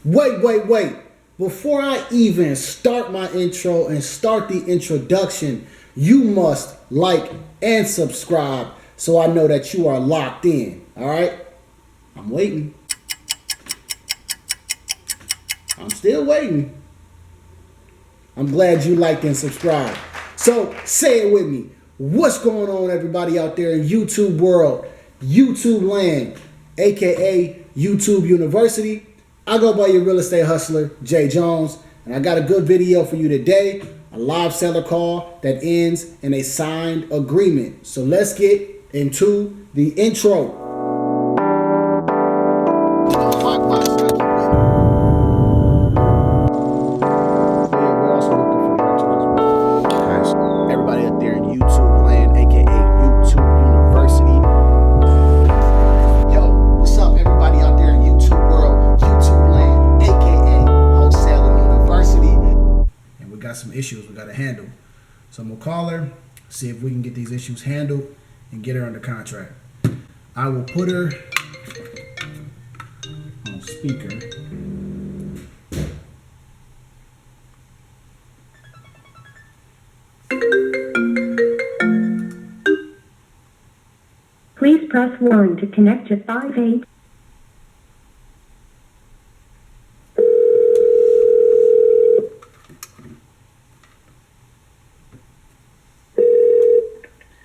Wait. Before I even start my intro and start the introduction, you must like and subscribe so I know that you are locked in. All right? I'm waiting. I'm still waiting. I'm glad you liked and subscribed. So say it with me. What's going on, everybody out there in YouTube world, YouTube land, aka YouTube University? I go by your real estate hustler, Jay Jones, and I got a good video for you today. A live seller call that ends in a signed agreement. So let's get into the intro. Everybody out there in YouTube land, aka YouTube University. Yo, what's up, everybody out there in YouTube world, YouTube land, aka Wholesale University. And we got some issues we got to handle. So I'm gonna call her, see if we can get these issues handled and get her under contract. I will put her on speaker. Please press 1 to connect to 58.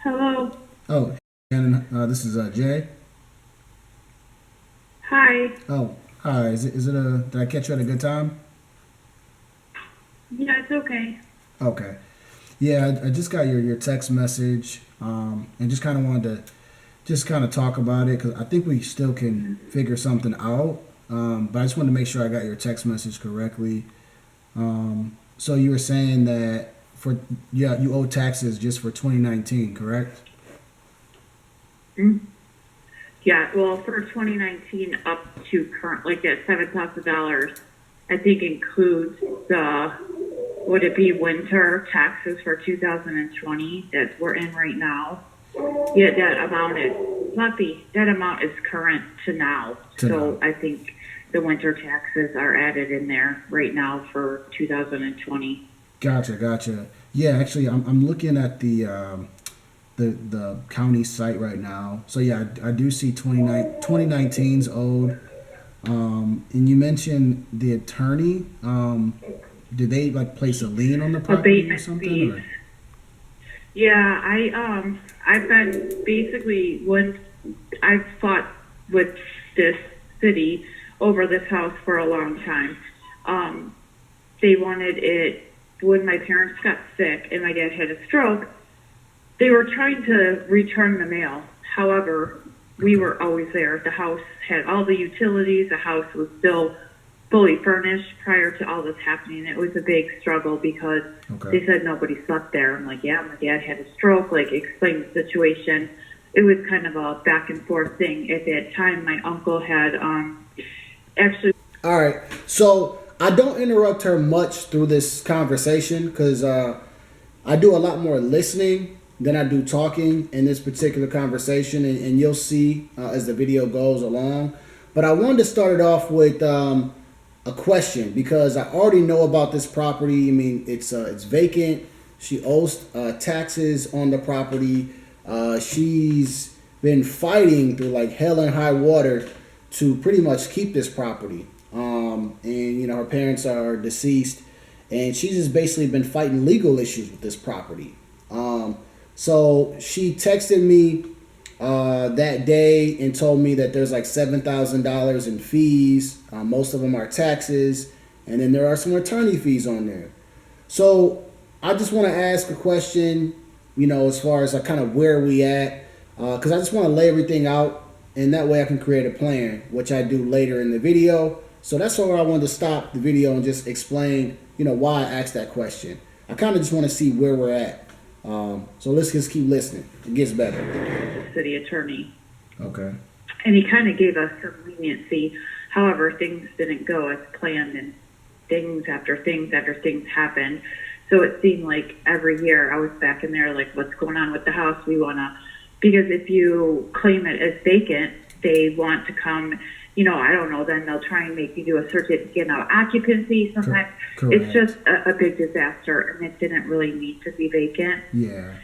Hello. Oh, and this is Jay. Hi. Oh, hi. Did I catch you at a good time? Yeah, it's okay. Okay. Yeah, I just got your text message, and just kind of wanted to talk about it because I think we still can figure something out. But I just wanted to make sure I got your text message correctly. So you were saying that you owe taxes just for 2019, correct? Yeah, well, for 2019 up to current, like at $7,000, I think includes would it be winter taxes for 2020 that we're in right now? Yeah, that amount is current to now. So I think the winter taxes are added in there right now for 2020. Gotcha. Yeah, actually, I'm looking at the county site right now. So yeah, I do see 2019's owed. And you mentioned the attorney. Did they like place a lien on the property or something? Or? Yeah, I've been basically I've fought with this city over this house for a long time. They wanted it when my parents got sick and my dad had a stroke. They were trying to return the mail. However, we were always there. The house had all the utilities. The house was still fully furnished prior to all this happening. It was a big struggle because they said nobody slept there. I'm like, yeah, my dad had a stroke, like explain the situation. It was kind of a back and forth thing. At that time, my uncle had actually. All right. So I don't interrupt her much through this conversation because I do a lot more listening than I do talking in this particular conversation. And you'll see as the video goes along. But I wanted to start it off with a question because I already know about this property. I mean, it's vacant. She owes taxes on the property. She's been fighting through like hell and high water to pretty much keep this property. And you know, her parents are deceased, and she's just basically been fighting legal issues with this property. So she texted me that day and told me that there's like $7,000 in fees. Most of them are taxes, and then there are some attorney fees on there. So I just want to ask a question, you know, as far as like kind of where we at, because I just want to lay everything out, and that way I can create a plan, which I do later in the video. So that's why I wanted to stop the video and just explain, you know, why I asked that question. I kind of just want to see where we're at. So let's just keep listening. It gets better. City attorney. Okay. And he kind of gave us some leniency. However, things didn't go as planned, and things after things happened. So it seemed like every year I was back in there like, what's going on with the house? We want to, because if you claim it as vacant, they want to come I don't know, then they'll try and make you do a certificate of occupancy sometimes. Correct. It's just a big disaster, and it didn't really need to be vacant. Yeah.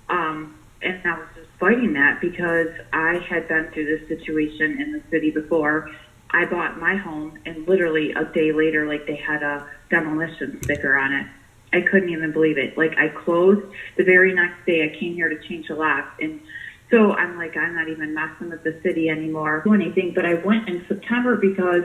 And I was just fighting that because I had been through this situation in the city before. I bought my home, and literally a day later, like, they had a demolition sticker on it. I couldn't even believe it. Like, I closed the very next day. I came here to change the locks, and so I'm like, I'm not even messing with the city anymore, do anything. But I went in September because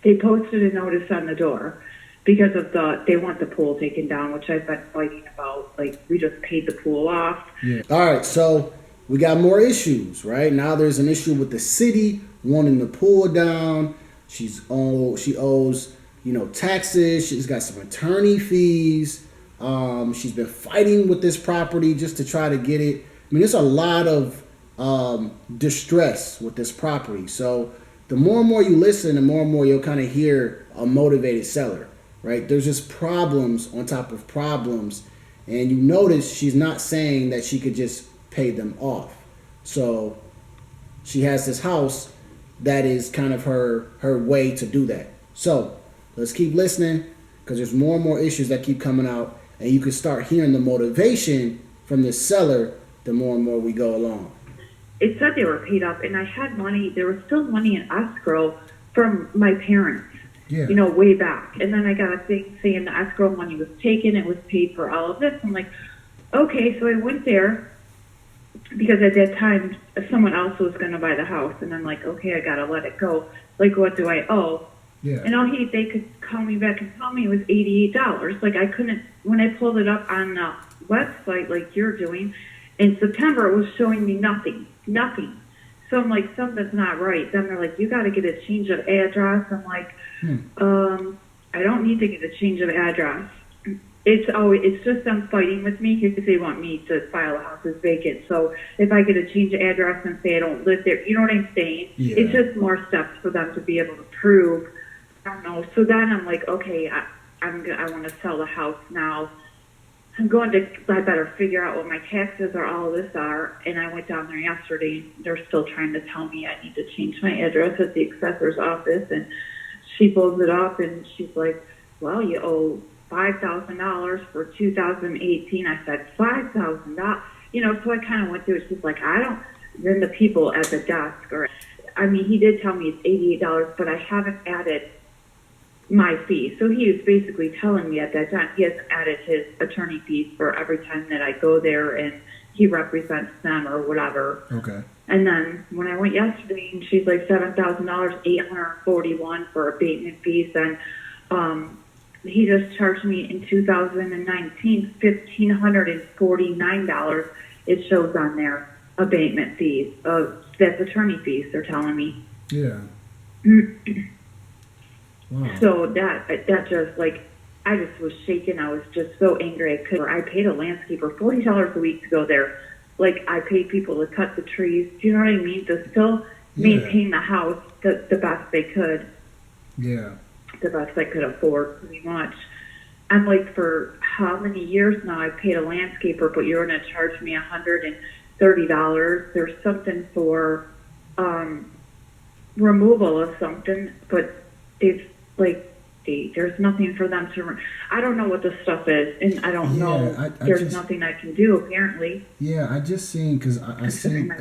they posted a notice on the door because of they want the pool taken down, which I've been fighting about. Like, we just paid the pool off. Yeah. All right, so we got more issues, right? Now there's an issue with the city wanting the pool down. She owes, taxes. She's got some attorney fees. She's been fighting with this property just to try to get it. I mean, there's a lot of distress with this property. So the more and more you listen, the more and more you'll kind of hear a motivated seller, right? There's just problems on top of problems. And you notice she's not saying that she could just pay them off. So she has this house that is kind of her way to do that. So let's keep listening, because there's more and more issues that keep coming out, and you can start hearing the motivation from this seller the more and more we go along. It said they were paid off, and I had money. There was still money in escrow from my parents, way back. And then I got a thing saying the escrow money was taken. It was paid for all of this. I'm like, okay. So I went there because at that time someone else was going to buy the house, and I'm like, okay, I got to let it go. Like, what do I owe? Yeah. And they could call me back and tell me it was $88. Like, I couldn't, when I pulled it up on the website like you're doing, in September it was showing me nothing. So I'm like, something's not right. Then they're like, you got to get a change of address. I'm like, I don't need to get a change of address. It's just them fighting with me because they want me to file a house as vacant. So if I get a change of address and say I don't live there, you know what I'm saying? Yeah. It's just more steps for them to be able to prove. I don't know. So then I'm like, okay, I want to sell the house now. I better figure out what my taxes or all of this are. And I went down there yesterday. They're still trying to tell me I need to change my address at the assessor's office. And she pulls it up and she's like, well, you owe $5,000 for 2018. I said, $5,000? So I kind of went through it. She's like, then the people at the desk, he did tell me it's $88, but I haven't added my fee. So he was basically telling me at that time he has added his attorney fees for every time that I go there and he represents them or whatever. Okay. And then when I went yesterday, and she's like $7,000, $841 for abatement fees, and he just charged me in 2019 $1,549. It shows on there abatement fees. That's attorney fees. They're telling me. Yeah. Wow. So that just, like, I just was shaking. I was just so angry. I paid a landscaper $40 a week to go there. Like, I paid people to cut the trees. Do you know what I mean? To still maintain the house the best they could. Yeah. The best I could afford, pretty much. I'm like, for how many years now I've paid a landscaper, but you're going to charge me $130. There's something for removal of something, but it's like there's nothing for them to. I don't know what the stuff is, and I don't know. There's nothing I can do apparently. Yeah, I just seen because I seen.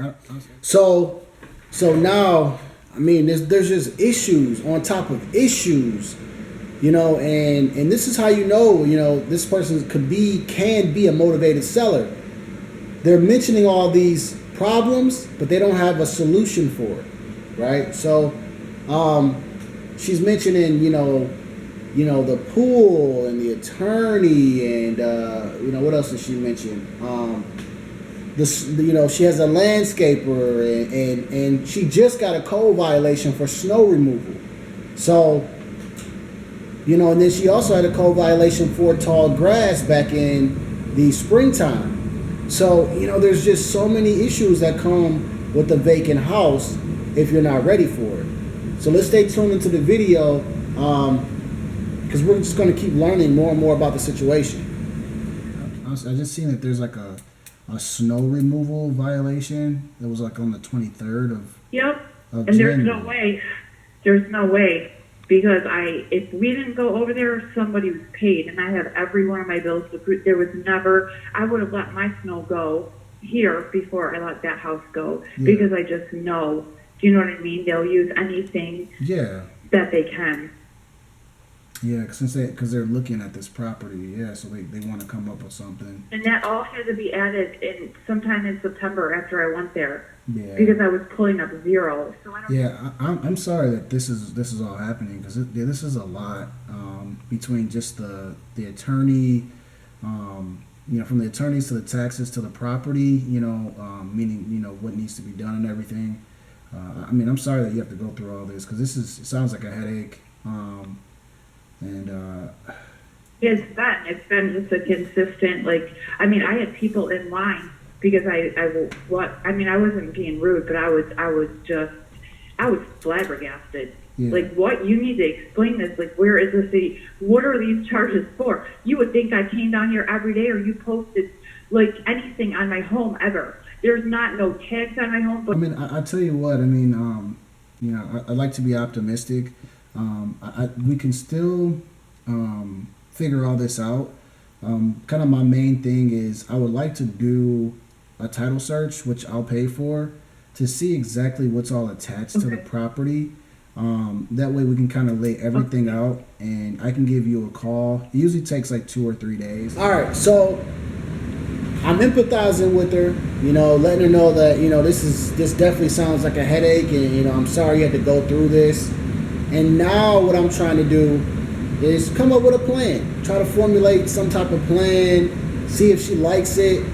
So now, I mean, there's just issues on top of issues, and this is how this person can be a motivated seller. They're mentioning all these problems, but they don't have a solution for it, right? So, she's mentioning, the pool and the attorney and, what else did she mention? She has a landscaper and she just got a code violation for snow removal. So, and then she also had a code violation for tall grass back in the springtime. So, there's just so many issues that come with a vacant house if you're not ready for it. So let's stay tuned into the video because we're just going to keep learning more and more about the situation. I just seen that there's like a snow removal violation that was like on the 23rd of. Yep. of And there's no January. way, because if we didn't go over there, somebody was paid, and I have every one of my bills. There was never, I would have let my snow go here before I let that house go, Yeah. because I just know, do you know what I mean? They'll use anything Yeah. that they can. Yeah, because they're looking at this property, yeah, so they want to come up with something. And that all had to be added in sometime in September after I went there, Yeah, because I was pulling up zero. So I don't. yeah. I'm sorry that this is all happening because this is a lot between just the attorney, from the attorneys to the taxes to the property, meaning what needs to be done and everything. I'm sorry that you have to go through all this because it sounds like a headache. And It's been just a consistent, I had people in line because I wasn't being rude, but I was flabbergasted. yeah, Like, what? You need to explain this. Like, where is the city? What are these charges for? You would think I came down here every day, or you posted anything on my home ever. There's no tags on my home, but I tell you what, I like to be optimistic. We can still figure all this out. Kind of my main thing is I would like to do a title search, which I'll pay for, to see exactly what's all attached to the property. That way we can kind of lay everything out, and I can give you a call. It usually takes like 2 or 3 days. All right, so I'm empathizing with her, letting her know that this definitely sounds like a headache, and I'm sorry you had to go through this. And now what I'm trying to do is come up with a plan. Try to formulate some type of plan, see if she likes it.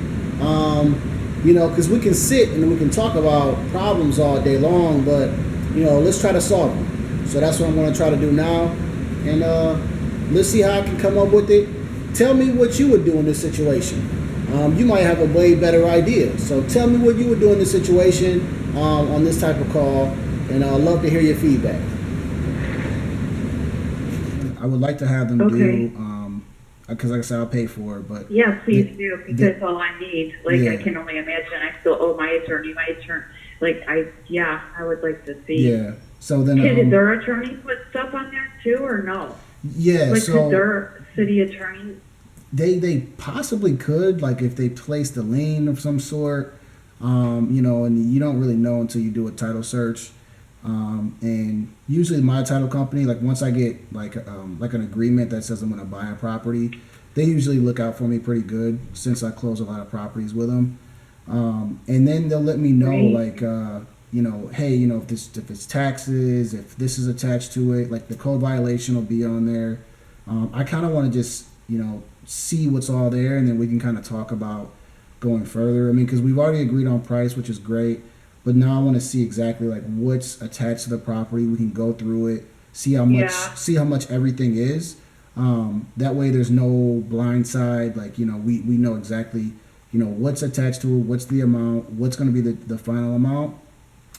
Because we can sit and we can talk about problems all day long, but let's try to solve them. So that's what I'm going to try to do now, and let's see how I can come up with it. Tell me what you would do in this situation. You might have a way better idea. So tell me what you would do in this situation on this type of call, and I'd love to hear your feedback. I would like to have them do, because like I said, I'll pay for it, but yeah, please do, because that's all I need. Yeah. I can only imagine I still owe my attorney. I would like to see. yeah. So then, Did their attorney put stuff on there too, or no? yeah. Could So their city attorney? they possibly could, like if they placed a lien of some sort, and you don't really know until you do a title search. And usually my title company, like once I get like an agreement that says I'm going to buy a property, they usually look out for me pretty good since I close a lot of properties with them. And then they'll let me know, Right. hey, if it's taxes, if this is attached to it, like the code violation will be on there. I kind of want to just, see what's all there, and then we can kind of talk about going further. Because we've already agreed on price, which is great. But now I want to see exactly like what's attached to the property. We can go through it, see how much everything is. That way there's no blind side. Like, we know exactly, what's attached to it, what's the amount, what's going to be the final amount.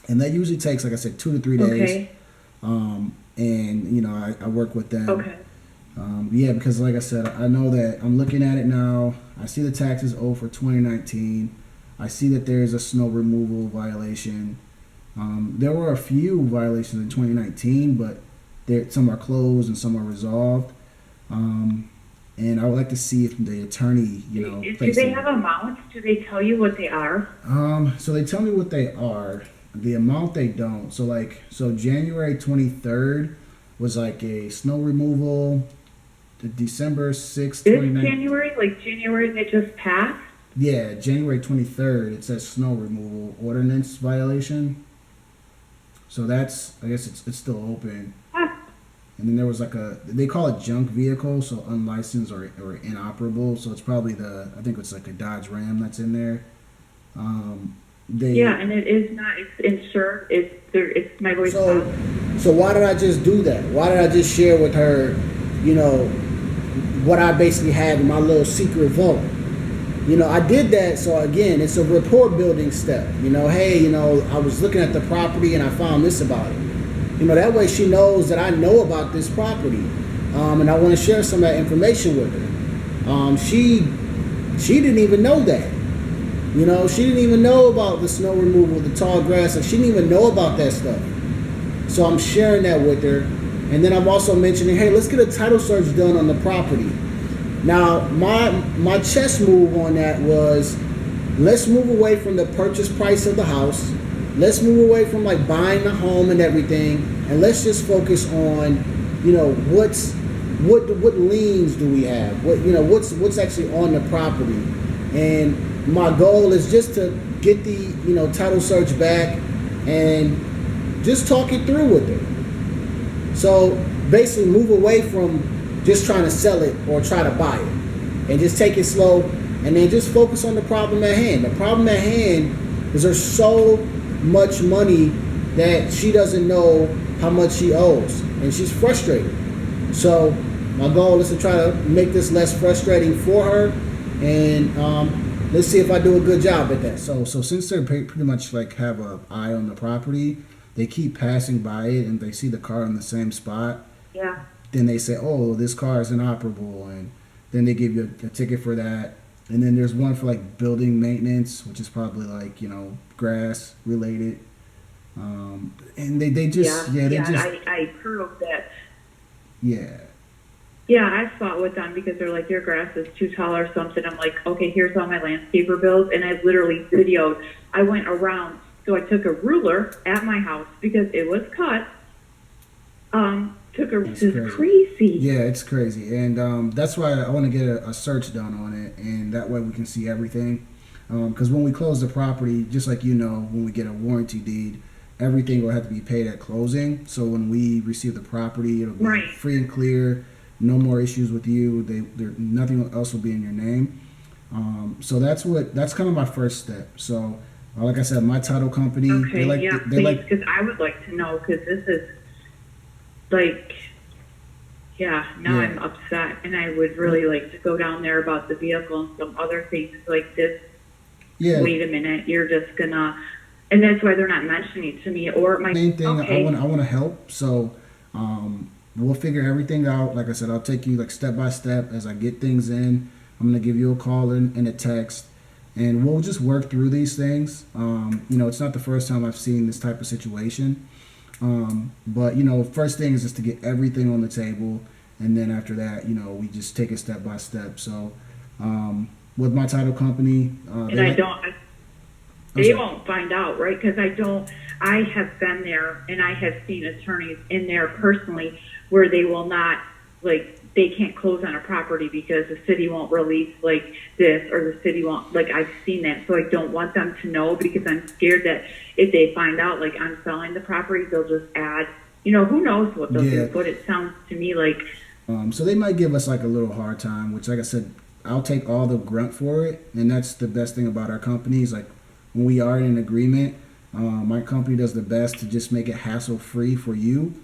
And that usually takes, like I said, 2 to 3 days. Okay. And, I work with them. Okay. Because like I said, I know that I'm looking at it now. I see the taxes owed for 2019. I see that there is a snow removal violation. There were a few violations in 2019, but some are closed and some are resolved. And I would like to see if the attorney, Do they have amounts? Do they tell you what they are? So they tell me what they are. The amount they don't. So January 23rd was like a snow removal. The December 6th, This 2019. January, January that just passed? Yeah, January 23rd, it says snow removal ordinance violation. So that's, I guess it's still open. And then there was they call it junk vehicle, so unlicensed or inoperable. So it's probably I think it's like a Dodge Ram that's in there. And it is not, it's insured, it's my voice. So why did I just do that? Why did I just share with her, what I basically had in my little secret vault? I did that, so again, it's a rapport building step. Hey, I was looking at the property and I found this about it. That way she knows that I know about this property. And I want to share some of that information with her. She didn't even know that. You know, she didn't even know about the snow removal, the tall grass, and she didn't even know about that stuff. So I'm sharing that with her. And then I'm also mentioning, hey, let's get a title search done on the property. Now, my chess move on that was, let's move away from the purchase price of the house. Let's move away from like buying the home and everything, and let's just focus on, you know, what liens do we have? What's actually on the property? And my goal is just to get the, you know, title search back and just talk it through with her. So basically move away from just trying to sell it or try to buy it, and just take it slow, and then just focus on the problem at hand. The problem at hand is there's so much money that she doesn't know how much she owes, and she's frustrated. So my goal is to try to make this less frustrating for her, and let's see if I do a good job at that. So since they're pretty much like have an eye on the property, they keep passing by it and they see the car in the same spot. Yeah. Then they say, oh, this car is inoperable, and then they give you a ticket for that. And then there's one for like building maintenance, which is probably like, you know, grass related. And they just, I proved that. Yeah. Yeah, I fought with them because they're like, your grass is too tall or something. I'm like, okay, here's all my landscaper bills. And I literally videoed. I went around. So I took a ruler at my house because it was cut. This is crazy. Yeah, it's crazy. And that's why I want to get a search done on it. And that way we can see everything. Because when we close the property, just like you know, when we get a warranty deed, everything will have to be paid at closing. So when we receive the property, it'll be free and clear. No more issues with you. Nothing else will be in your name. So that's kind of my first step. So like I said, my title company. Okay, please, because I would like to know, because this is like, I'm upset, and I would really like to go down there about the vehicle and some other things like this. Yeah. Wait a minute, you're just gonna, and that's why they're not mentioning it to me or my main thing. Okay. I want to help, so we'll figure everything out. Like I said, I'll take you like step by step as I get things in. I'm gonna give you a call and a text, and we'll just work through these things. It's not the first time I've seen this type of situation. But first thing is just to get everything on the table, and then after that, we just take it step by step. So, with my title company, they won't find out, right? Because I have been there and I have seen attorneys in there personally where they will not, they can't close on a property because the city won't release this, or the city won't, I've seen that. So I don't want them to know, because I'm scared that if they find out I'm selling the property, they'll just add, who knows what they'll do. But it sounds to me like. So they might give us a little hard time, which, like I said, I'll take all the grunt for it. And that's the best thing about our company is when we are in an agreement, my company does the best to just make it hassle free for you.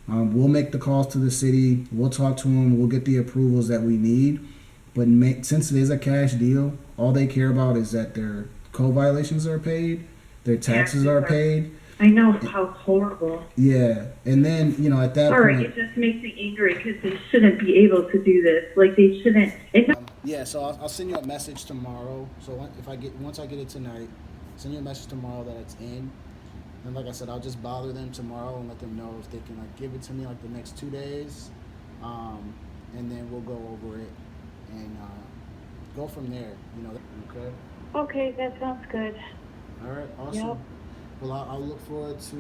We'll make the calls to the city. We'll talk to them. We'll get the approvals that we need. But since it is a cash deal, all they care about is that their code violations are paid, their taxes are paid. I know how horrible. Yeah, and then at that point, it just makes me angry because they shouldn't be able to do this. They shouldn't. So I'll send you a message tomorrow. So once I get it tonight, send you a message tomorrow that it's in. And like I said, I'll just bother them tomorrow and let them know if they can give it to me the next 2 days, and then we'll go over it and go from there. Okay. Okay, that sounds good. All right, awesome. Yep. Well, I'll look forward to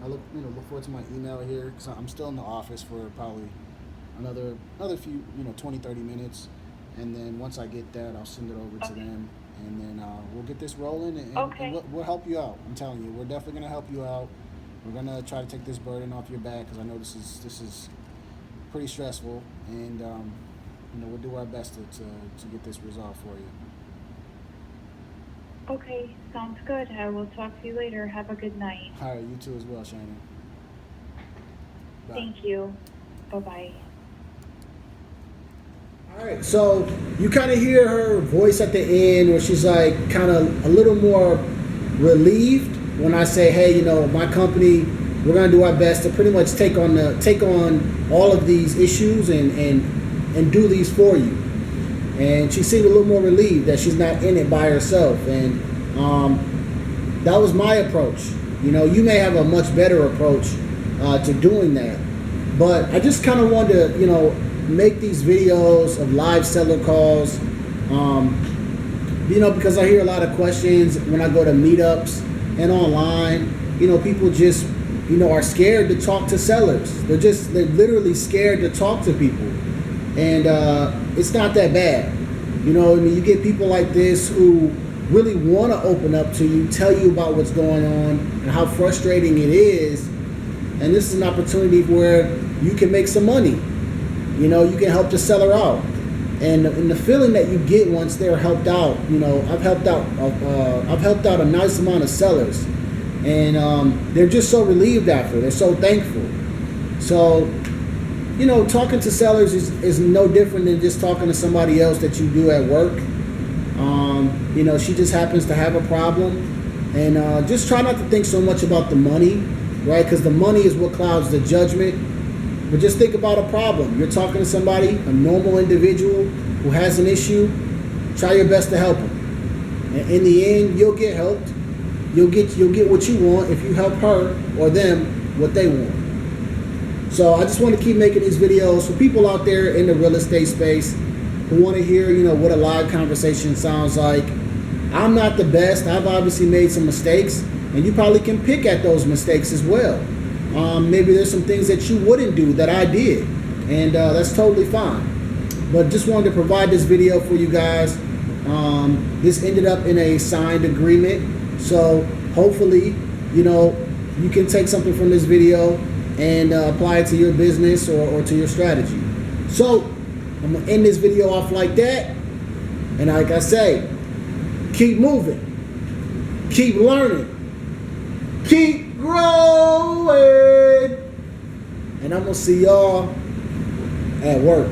look forward to my email here, because I'm still in the office for probably another few 20-30 minutes, and then once I get that, I'll send it over to them. And then we'll get this rolling, and we'll help you out. I'm telling you, we're definitely going to help you out. We're going to try to take this burden off your back, because I know this is pretty stressful, and we'll do our best to get this resolved for you. Okay, sounds good. I will talk to you later. Have a good night. All right, you too as well, Shannon. Bye. Thank you. Bye-bye. All right, so you kind of hear her voice at the end where she's kind of a little more relieved when I say, hey, my company, we're gonna do our best to pretty much take on all of these issues and do these for you. and she seemed a little more relieved that she's not in it by herself. And that was my approach. You know, you may have a much better approach to doing that, but I just kind of wanted to, you know, make these videos of live seller calls, you know, because I hear a lot of questions when I go to meetups and online. You know, people just, you know, are scared to talk to sellers. They're literally scared to talk to people. And it's not that bad. You know, I mean, you get people like this who really want to open up to you, tell you about what's going on and how frustrating it is. And this is an opportunity where you can make some money. You know, you can help the seller out. And the feeling that you get once they're helped out, you know, I've helped out a nice amount of sellers, and they're just so relieved after. They're so thankful. So, you know, talking to sellers is no different than just talking to somebody else that you do at work. You know, she just happens to have a problem, and just try not to think so much about the money, right? Because the money is what clouds the judgment. But just think about a problem. You're talking to somebody, a normal individual who has an issue. Try your best to help them. And in the end, you'll get helped. You'll get what you want if you help her or them what they want. So I just want to keep making these videos for people out there in the real estate space who want to hear, you know, what a live conversation sounds like. I'm not the best. I've obviously made some mistakes, and you probably can pick at those mistakes as well. Maybe there's some things that you wouldn't do that I did, and that's totally fine. But just wanted to provide this video for you guys. This ended up in a signed agreement, so hopefully, you know, you can take something from this video and apply it to your business or to your strategy. So I'm gonna end this video off like that, and like I say, keep moving, keep learning, keep growing, and I'm gonna see y'all at work.